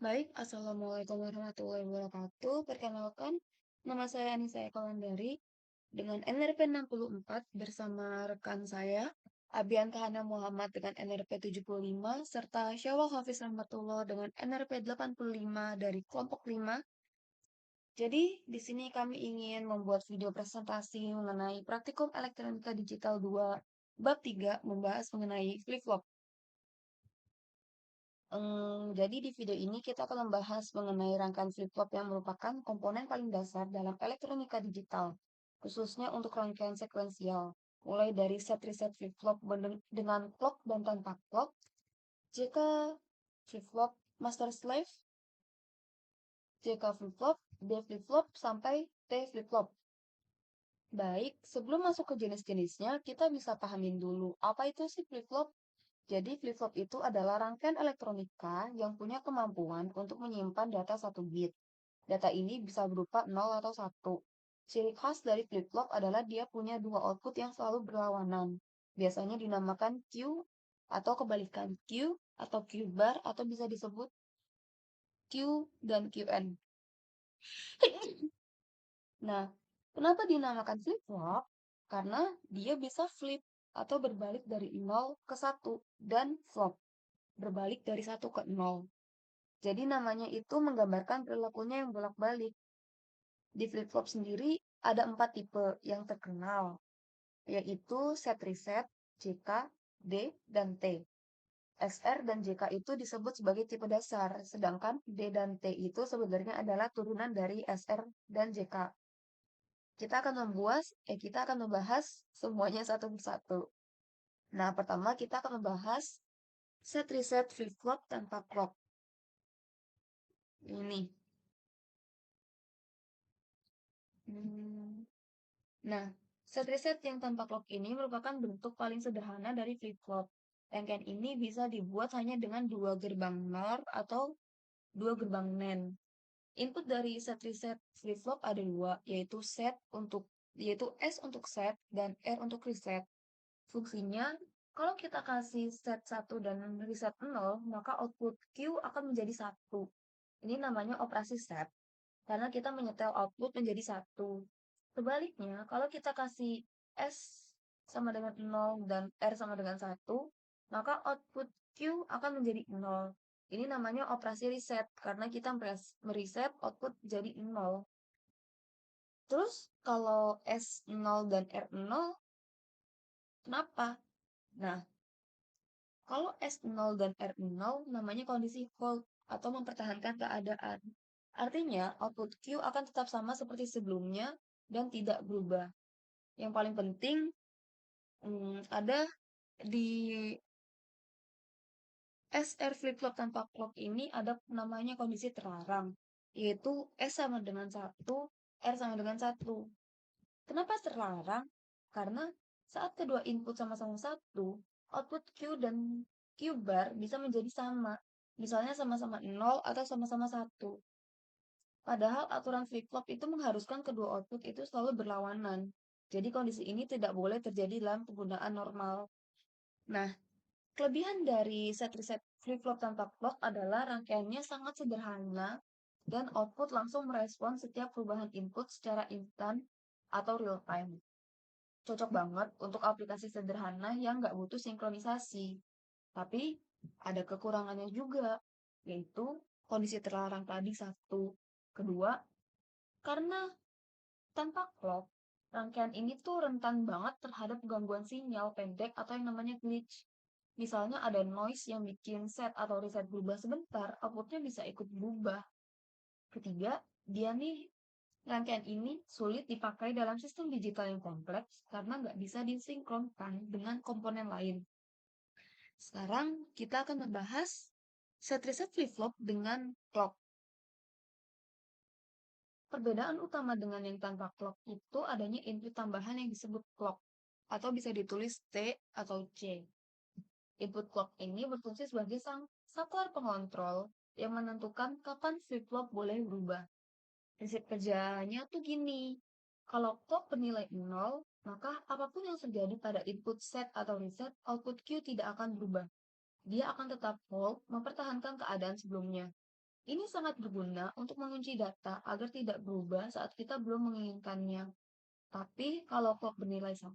Baik, Assalamualaikum warahmatullahi wabarakatuh. Perkenalkan, nama saya Anissa Ekalandari dengan NRP 64 bersama rekan saya, Abian Kahana Muhammad dengan NRP 75, serta Syawal Hafiz Rahmatullah dengan NRP 85 dari kelompok 5. Jadi, di sini kami ingin membuat video presentasi mengenai praktikum elektronika digital 2, bab 3, membahas mengenai flip-flop. Jadi di video ini kita akan membahas mengenai rangkaian flip-flop yang merupakan komponen paling dasar dalam elektronika digital, khususnya untuk rangkaian sekuensial, mulai dari set reset flip-flop dengan clock dan tanpa clock, JK flip-flop master slave, JK flip-flop, D flip-flop, sampai T flip-flop. Baik, sebelum masuk ke jenis-jenisnya, kita bisa pahamin dulu apa itu sih flip-flop. Jadi flip-flop itu adalah rangkaian elektronika yang punya kemampuan untuk menyimpan data 1 bit. Data ini bisa berupa 0 atau 1. Ciri khas dari flip-flop adalah dia punya dua output yang selalu berlawanan. Biasanya dinamakan Q atau kebalikan Q atau Q bar atau bisa disebut Q dan Qn. Nah, kenapa dinamakan flip-flop? Karena dia bisa flip atau berbalik dari 0 ke 1 dan flop berbalik dari 1 ke 0. Jadi namanya itu menggambarkan perilakunya yang bolak-balik. Di flip-flop sendiri ada 4 tipe yang terkenal, yaitu set reset, JK, D, dan T. SR dan JK itu disebut sebagai tipe dasar, sedangkan D dan T itu sebenarnya adalah turunan dari SR dan JK. Kita akan membahas semuanya satu persatu. Nah, pertama kita akan membahas set reset flip-flop tanpa clock. Ini. Hmm, Nah, set reset yang tanpa clock ini merupakan bentuk paling sederhana dari flip-flop. Rangkaian ini bisa dibuat hanya dengan dua gerbang NOR atau dua gerbang NAND. Input dari set reset flip-flop ada dua, yaitu S untuk set dan R untuk reset. Fungsinya, kalau kita kasih set 1 dan reset 0, maka output Q akan menjadi 1. Ini namanya operasi set, karena kita menyetel output menjadi 1. Sebaliknya, kalau kita kasih S sama dengan 0 dan R sama dengan 1, maka output Q akan menjadi 0. Ini namanya operasi reset, karena kita mereset output jadi 0. Terus, kalau S 0 dan R 0, kenapa? Nah, kalau S 0 dan R 0 namanya kondisi hold atau mempertahankan keadaan. Artinya, output Q akan tetap sama seperti sebelumnya dan tidak berubah. Yang paling penting ada di SR flip-flop tanpa clock ini ada namanya kondisi terlarang, yaitu S sama dengan 1, R sama dengan 1. Kenapa terlarang? Karena saat kedua input sama-sama 1, output Q dan Q bar bisa menjadi sama. Misalnya sama-sama 0 atau sama-sama 1. Padahal aturan flip-flop itu mengharuskan kedua output itu selalu berlawanan. Jadi kondisi ini tidak boleh terjadi dalam penggunaan normal. Nah, kelebihan dari set reset flip-flop tanpa clock adalah rangkaiannya sangat sederhana dan output langsung merespon setiap perubahan input secara instan atau real time. Cocok banget untuk aplikasi sederhana yang nggak butuh sinkronisasi. Tapi ada kekurangannya juga, yaitu kondisi terlarang tadi satu. Kedua, karena tanpa clock, rangkaian ini tuh rentan banget terhadap gangguan sinyal pendek atau yang namanya glitch. Misalnya ada noise yang bikin set atau reset berubah sebentar, outputnya bisa ikut berubah. Ketiga, rangkaian ini sulit dipakai dalam sistem digital yang kompleks karena nggak bisa disinkronkan dengan komponen lain. Sekarang kita akan membahas set reset flip-flop dengan clock. Perbedaan utama dengan yang tanpa clock itu adanya input tambahan yang disebut clock, atau bisa ditulis T atau C. Input clock ini berfungsi sebagai saklar pengontrol yang menentukan kapan flip-flop boleh berubah. Prinsip kerjanya tuh gini, kalau clock bernilai 0, maka apapun yang terjadi pada input set atau reset, output Q tidak akan berubah. Dia akan tetap hold, mempertahankan keadaan sebelumnya. Ini sangat berguna untuk mengunci data agar tidak berubah saat kita belum menginginkannya. Tapi kalau clock bernilai 1,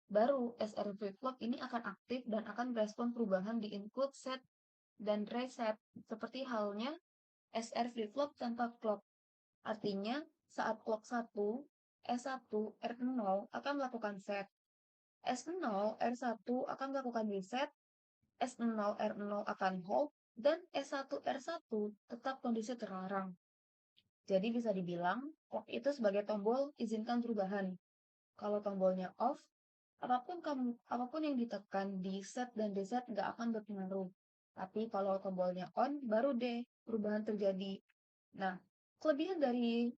baru SR flip-flop ini akan aktif dan akan merespon perubahan di input set dan reset, seperti halnya SR flip-flop tanpa clock. Artinya, saat clock 1, S1, R0 akan melakukan set. S0, R1 akan melakukan reset, S0, R0 akan hold, dan S1, R1 tetap kondisi terlarang. Jadi bisa dibilang, clock itu sebagai tombol izinkan perubahan. Kalau tombolnya off, apapun yang ditekan di set dan reset nggak akan berpengaruh. Tapi kalau tombolnya on, baru deh perubahan terjadi. Nah, kelebihan dari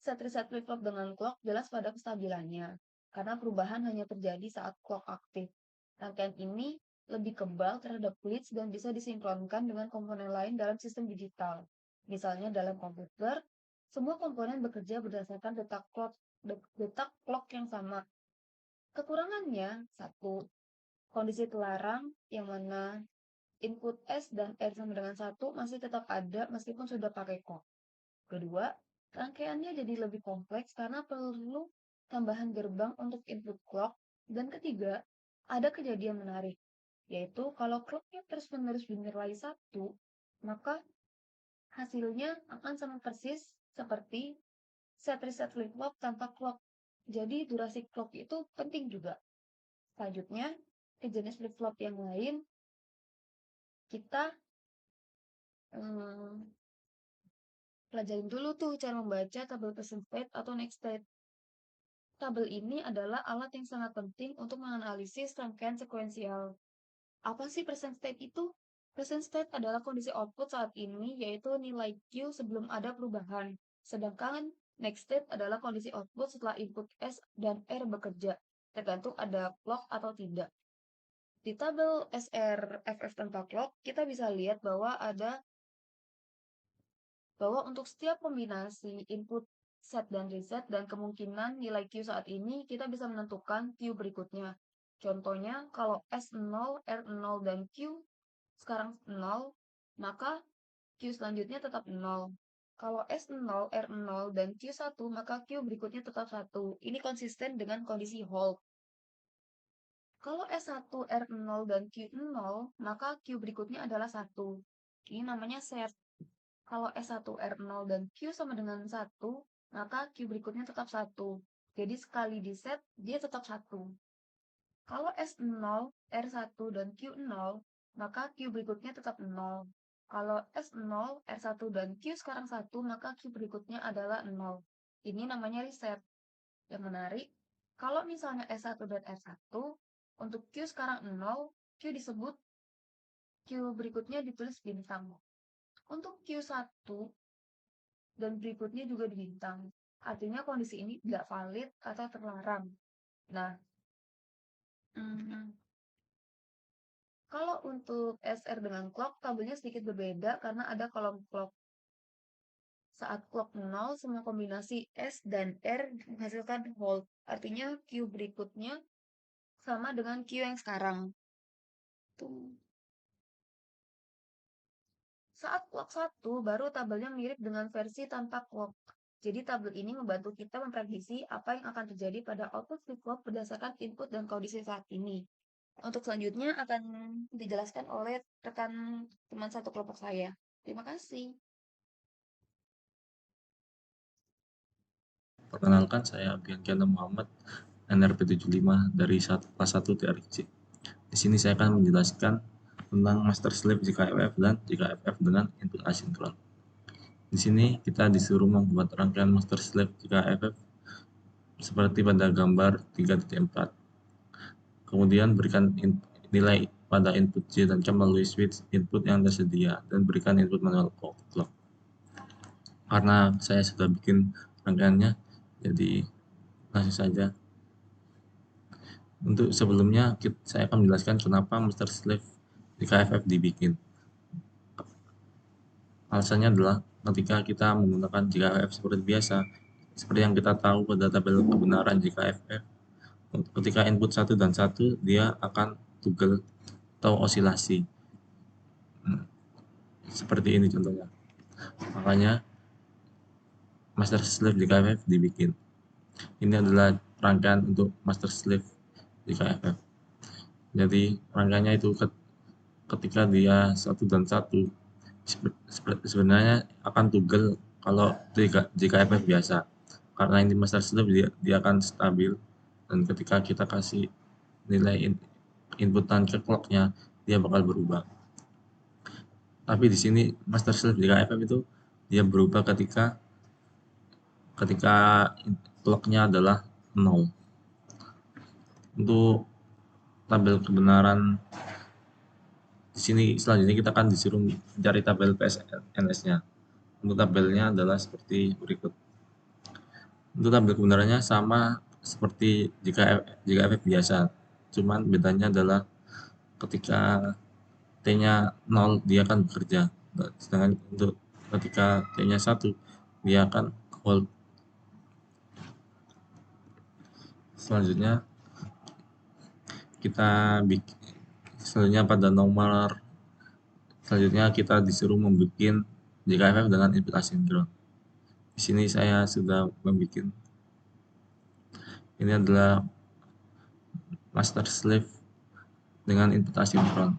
set reset flip-flop dengan clock jelas pada kestabilannya, karena perubahan hanya terjadi saat clock aktif. Rangkaian ini lebih kebal terhadap glitch dan bisa disinkronkan dengan komponen lain dalam sistem digital. Misalnya dalam komputer, semua komponen bekerja berdasarkan detak clock yang sama. Kekurangannya, satu, kondisi terlarang yang mana input S dan R sama dengan 1 masih tetap ada meskipun sudah pakai clock. Kedua, rangkaiannya jadi lebih kompleks karena perlu tambahan gerbang untuk input clock. Dan ketiga, ada kejadian menarik, yaitu kalau clocknya terus-menerus dinilai 1, maka hasilnya akan sama persis seperti set reset flip-flop tanpa clock. Jadi durasi clock itu penting juga. Selanjutnya, ke jenis flip-flop yang lain, kita hmm, pelajarin dulu tuh cara membaca tabel present state atau next state. Tabel ini adalah alat yang sangat penting untuk menganalisis rangkaian sekuensial. Apa sih present state itu? Present state adalah kondisi output saat ini, yaitu nilai Q sebelum ada perubahan. Sedangkan next state adalah kondisi output setelah input S dan R bekerja, tergantung ada clock atau tidak. Di tabel SRFF tanpa clock, kita bisa lihat bahwa untuk setiap kombinasi input set dan reset dan kemungkinan nilai Q saat ini, kita bisa menentukan Q berikutnya. Contohnya, kalau S0, R0, dan Q sekarang 0, maka Q selanjutnya tetap 0. Kalau S0, R0, dan Q1, maka Q berikutnya tetap 1. Ini konsisten dengan kondisi hold. Kalau S1, R0, dan Q0, maka Q berikutnya adalah 1. Ini namanya set. Kalau S1, R0, dan Q sama dengan 1, maka Q berikutnya tetap 1. Jadi sekali di set, dia tetap 1. Kalau S0, R1, dan Q0, maka Q berikutnya tetap 0. Kalau S0, R1, dan Q sekarang 1, maka Q berikutnya adalah 0. Ini namanya reset. Yang menarik, kalau misalnya S1 dan R1, untuk Q sekarang 0, Q disebut Q berikutnya ditulis bintang. Untuk Q1 dan berikutnya juga di bintang. Artinya kondisi ini tidak valid atau terlarang. Nah, kalau untuk SR dengan clock, tabelnya sedikit berbeda karena ada kolom clock. Saat clock 0, semua kombinasi S dan R menghasilkan hold. Artinya Q berikutnya sama dengan Q yang sekarang. Tuh. Saat clock 1, baru tabelnya mirip dengan versi tanpa clock. Jadi tabel ini membantu kita memprediksi apa yang akan terjadi pada output flip-flop berdasarkan input dan kondisi saat ini. Untuk selanjutnya akan dijelaskan oleh rekan teman satu kelompok saya. Terima kasih. Perkenalkan, saya Biankiana Muhammad, NRP75 dari kelas 1 TRC. Di sini saya akan menjelaskan tentang master slave JKFF dan JKFF dengan input asinkron. Di sini kita disuruh membuat rangkaian master slave JKFF seperti pada gambar 3.4. Kemudian berikan nilai pada input J dan K melalui switch input yang tersedia dan berikan input manual clock. Karena saya sudah bikin rangkaiannya, jadi langsung saja. Untuk sebelumnya, saya akan menjelaskan kenapa master slave di KFF dibikin. Alasannya adalah ketika kita menggunakan JKFF seperti biasa, seperti yang kita tahu pada tabel kebenaran JKFF, ketika input 1 dan 1, dia akan toggle atau osilasi. Seperti ini contohnya. Makanya master slave di KFF dibikin. Ini adalah rangkaian untuk master slave di KFF. Jadi rangkaiannya itu ketika dia satu dan satu sebenarnya akan tugel kalau jika KFF biasa. Karena ini master slave dia akan stabil, dan ketika kita kasih nilai inputan ke clocknya dia bakal berubah. Tapi di sini master slave di KFF itu dia berubah ketika ketika clocknya adalah 0. Untuk tabel kebenaran di sini selanjutnya kita akan disuruh mencari tabel PSNS-nya. Untuk tabelnya adalah seperti berikut. Untuk tabel kebenarannya sama seperti jika FF biasa, cuman bedanya adalah ketika T-nya 0 dia akan bekerja, sedangkan untuk ketika T-nya 1 dia akan hold. Selanjutnya kita bikin selanjutnya pada nomor selanjutnya kita disuruh membuat JKFF dengan input asinkron. Di sini saya sudah membuat. Ini adalah master slave dengan input asinkron.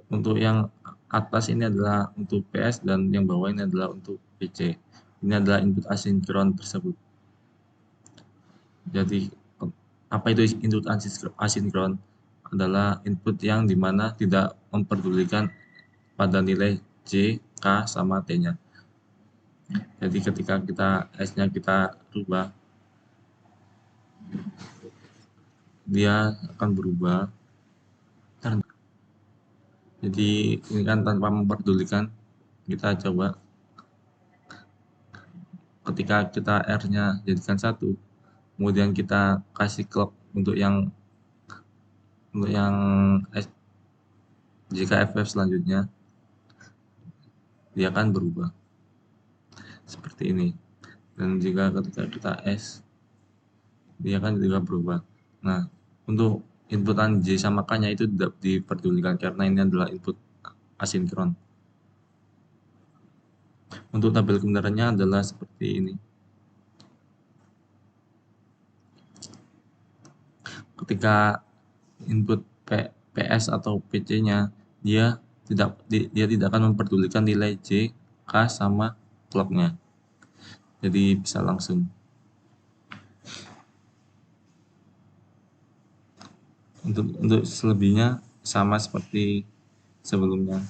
Untuk yang atas ini adalah untuk PS dan yang bawah ini adalah untuk PC. Ini adalah input asinkron tersebut. Jadi apa itu input asinkron? Adalah input yang dimana tidak memperdulikan pada nilai J, K, sama T-nya. Jadi ketika S-nya kita rubah, dia akan berubah. Jadi ini kan tanpa memperdulikan, kita coba ketika kita R-nya jadikan 1, kemudian kita kasih clock untuk yang jika FF selanjutnya, dia akan berubah seperti ini. Dan jika ketika kita S, dia akan juga berubah. Nah, untuk inputan J sama K-nya itu tidak diperdulikan karena ini adalah input asinkron. Untuk tabel kebenarannya adalah seperti ini. Ketika input PS atau PC-nya, dia tidak akan memperdulikan nilai J, K, sama clock-nya. Jadi bisa langsung. Untuk selebihnya sama seperti sebelumnya.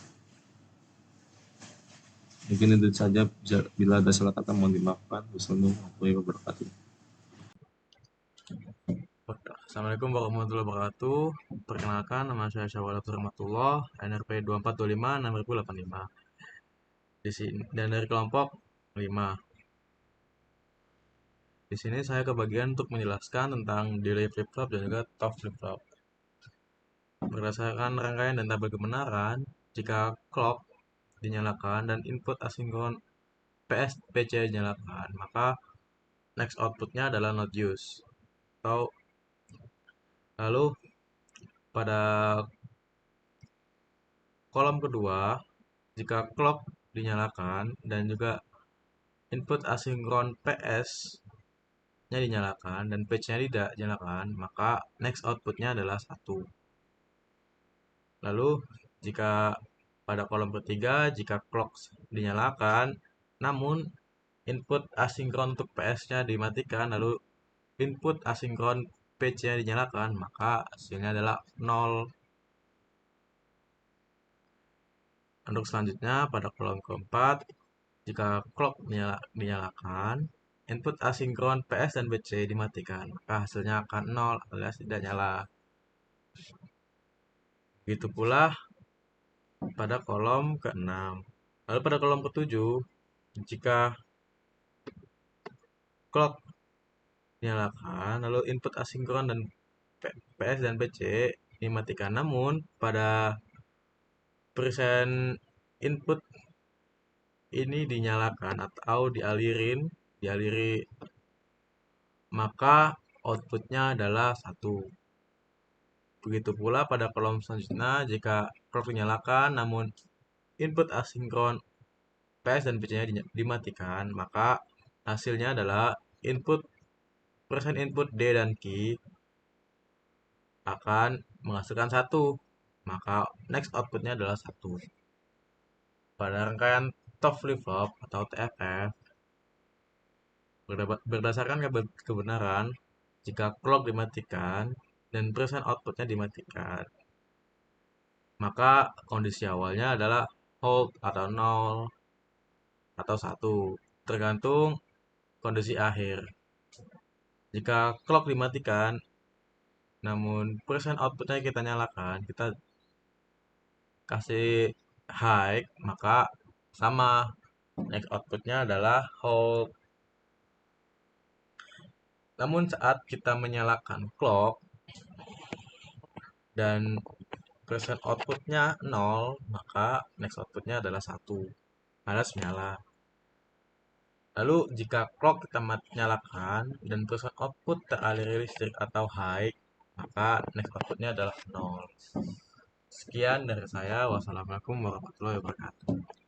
Mungkin itu saja, bila ada salah kata mohon dimaafkan. Wassalamualaikum warahmatullahi wabarakatuh. Assalamualaikum warahmatullahi wabarakatuh. Perkenalkan, nama saya Syawal Rahmatullah, NRP 2425 6085. Di sini dan dari kelompok 5. Di sini saya kebagian untuk menjelaskan tentang delay flip flop dan juga top flip flop. Berdasarkan rangkaian dan tabel kebenaran, jika clock dinyalakan dan input asinkron PS PC dinyalakan, maka next outputnya adalah not use. Lalu pada kolom kedua, jika clock dinyalakan dan juga input asinkron PS-nya dinyalakan dan page-nya tidak dinyalakan, maka next output-nya adalah 1. Lalu, jika pada kolom ketiga, jika clock dinyalakan, namun input asinkron untuk PS-nya dimatikan, lalu input asinkron page-nya dinyalakan, maka hasilnya adalah 0. Untuk selanjutnya, pada kolom keempat, jika clock dinyalakan, input asinkron PS dan PC dimatikan, maka hasilnya akan 0 alias tidak nyala. Begitu pula pada kolom ke-6. Lalu pada kolom ke-7, jika clock dinyalakan, lalu input asinkron dan PS dan PC dimatikan. Namun pada persen input ini dinyalakan atau dialiri maka outputnya adalah 1. Begitu pula pada kolom selanjutnya, jika clock dinyalakan namun input asinkron PS dan PC-nya dimatikan, maka hasilnya adalah persen input D dan Q akan menghasilkan 1. Maka next outputnya adalah 1. Pada rangkaian top flip-flop atau TFF, berdasarkan kebenaran, jika clock dimatikan dan persen outputnya dimatikan, maka kondisi awalnya adalah hold atau 0 atau 1, tergantung kondisi akhir. Jika clock dimatikan, namun persen outputnya kita nyalakan, kita kasih high, maka sama. Next outputnya adalah hold. Namun saat kita menyalakan clock dan persen outputnya 0, maka next outputnya adalah 1. Alias menyala. Lalu jika clock kita nyalakan dan persen output teraliri listrik atau high, maka next outputnya adalah 0. Sekian dari saya. Wassalamualaikum warahmatullahi wabarakatuh.